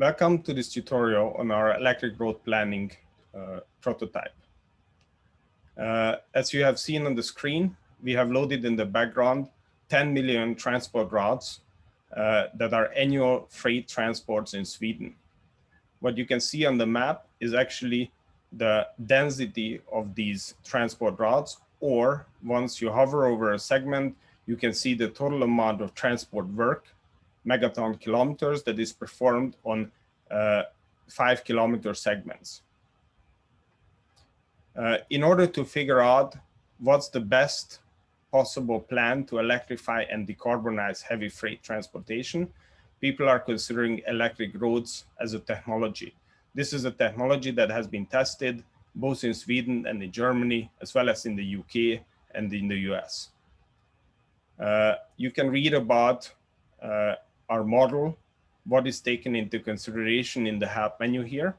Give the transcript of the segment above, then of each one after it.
Welcome to this tutorial on our electric road planning prototype. As you have seen on the screen, we have loaded in the background 10 million transport routes that are annual freight transports in Sweden. What you can see on the map is actually the density of these transport routes, or once you hover over a segment, you can see the total amount of transport work, megaton kilometers, that is performed on 5 kilometer segments. In order to figure out what's the best possible plan to electrify and decarbonize heavy freight transportation, people are considering electric roads as a technology. This is a technology that has been tested both in Sweden and in Germany, as well as in the UK and in the US. You can read about our model, what is taken into consideration in the help menu here.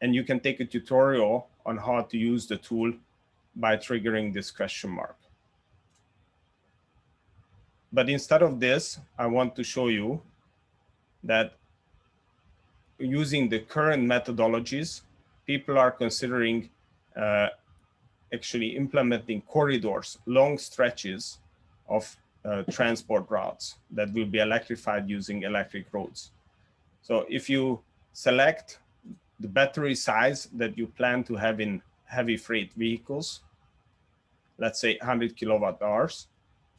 And you can take a tutorial on how to use the tool by triggering this question mark. But instead of this, I want to show you that using the current methodologies, people are considering actually implementing corridors, long stretches of transport routes that will be electrified using electric roads. So if you select the battery size that you plan to have in heavy freight vehicles, let's say 100 kilowatt hours,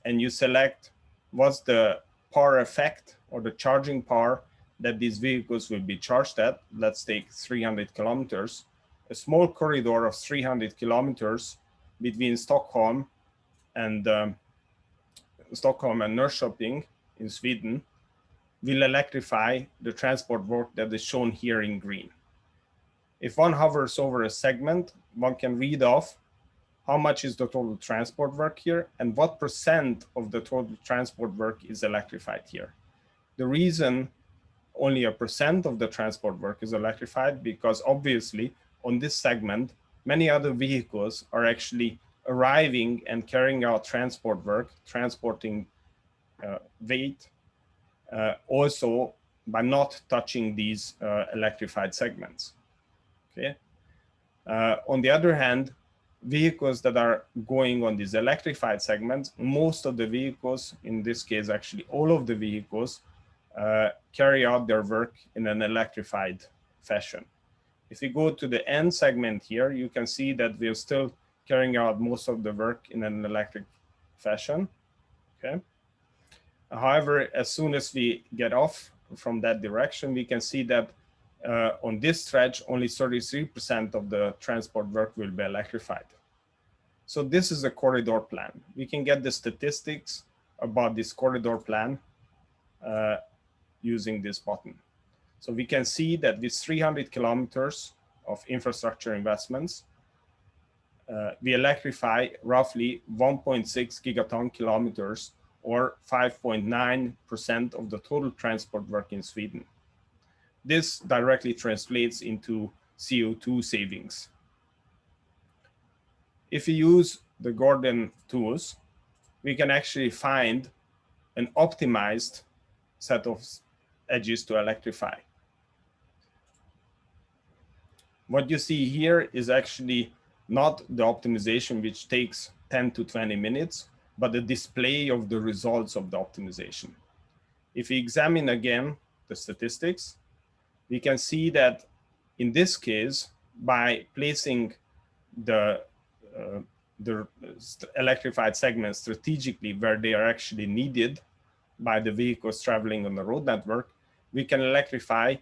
and you select what's the power effect or the charging power that these vehicles will be charged at, let's take 300 kilometers, a small corridor of 300 kilometers between Stockholm and Norrköping in Sweden will electrify the transport work that is shown here in green. If one hovers over a segment, one can read off how much is the total transport work here and what % of the total transport work is electrified here. The reason only a % of the transport work is electrified, because obviously on this segment, many other vehicles are actually arriving and carrying out transport work, transporting weight, also by not touching these electrified segments. Okay. On the other hand, vehicles that are going on these electrified segments, most of the vehicles, in this case, actually all of the vehicles, carry out their work in an electrified fashion. If you go to the end segment here, you can see that we're still carrying out most of the work in an electric fashion. Okay. However, as soon as we get off from that direction, we can see that on this stretch, only 33% of the transport work will be electrified. So this is a corridor plan. We can get the statistics about this corridor plan using this button. So we can see that with 300 kilometers of infrastructure investments, we electrify roughly 1.6 gigaton kilometers, or 5.9% of the total transport work in Sweden. This directly translates into CO2 savings. If we use the Gordian tools, we can actually find an optimized set of edges to electrify. What you see here is actually not the optimization, which takes 10 to 20 minutes, but the display of the results of the optimization. If we examine again the statistics, we can see that in this case, by placing the electrified segments strategically where they are actually needed by the vehicles traveling on the road network, we can electrify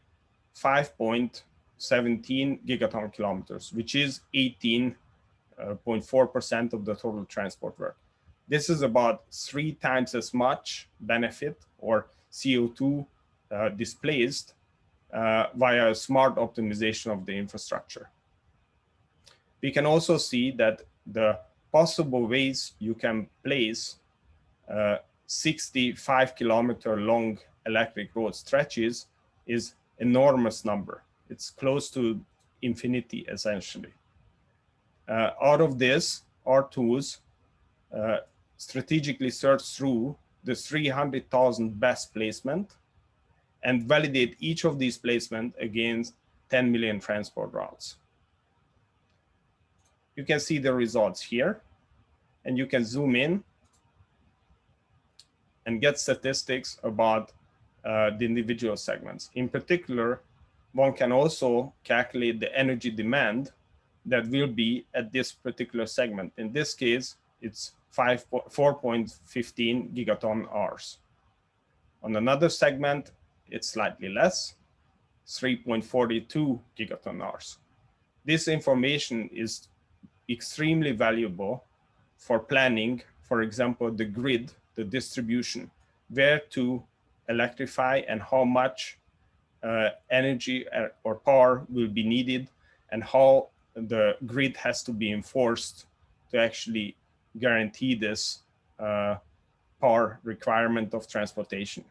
5.17 gigaton kilometers, which is 18.4% of the total transport work. This is about 3 times as much benefit or CO2 displaced via smart optimization of the infrastructure. We can also see that the possible ways you can place 65 kilometer long electric road stretches is enormous number. It's close to infinity, essentially. Out of this, our tools strategically search through the 300,000 best placement and validate each of these placements against 10 million transport routes. You can see the results here, and you can zoom in and get statistics about the individual segments. In particular, one can also calculate the energy demand that will be at this particular segment. In this case, it's 4.15 gigaton hours. On another segment, it's slightly less, 3.42 gigaton hours. This information is extremely valuable for planning, for example, the grid, the distribution, where to electrify and how much energy or power will be needed, and how the grid has to be enforced to actually guarantee this power requirement of transportation.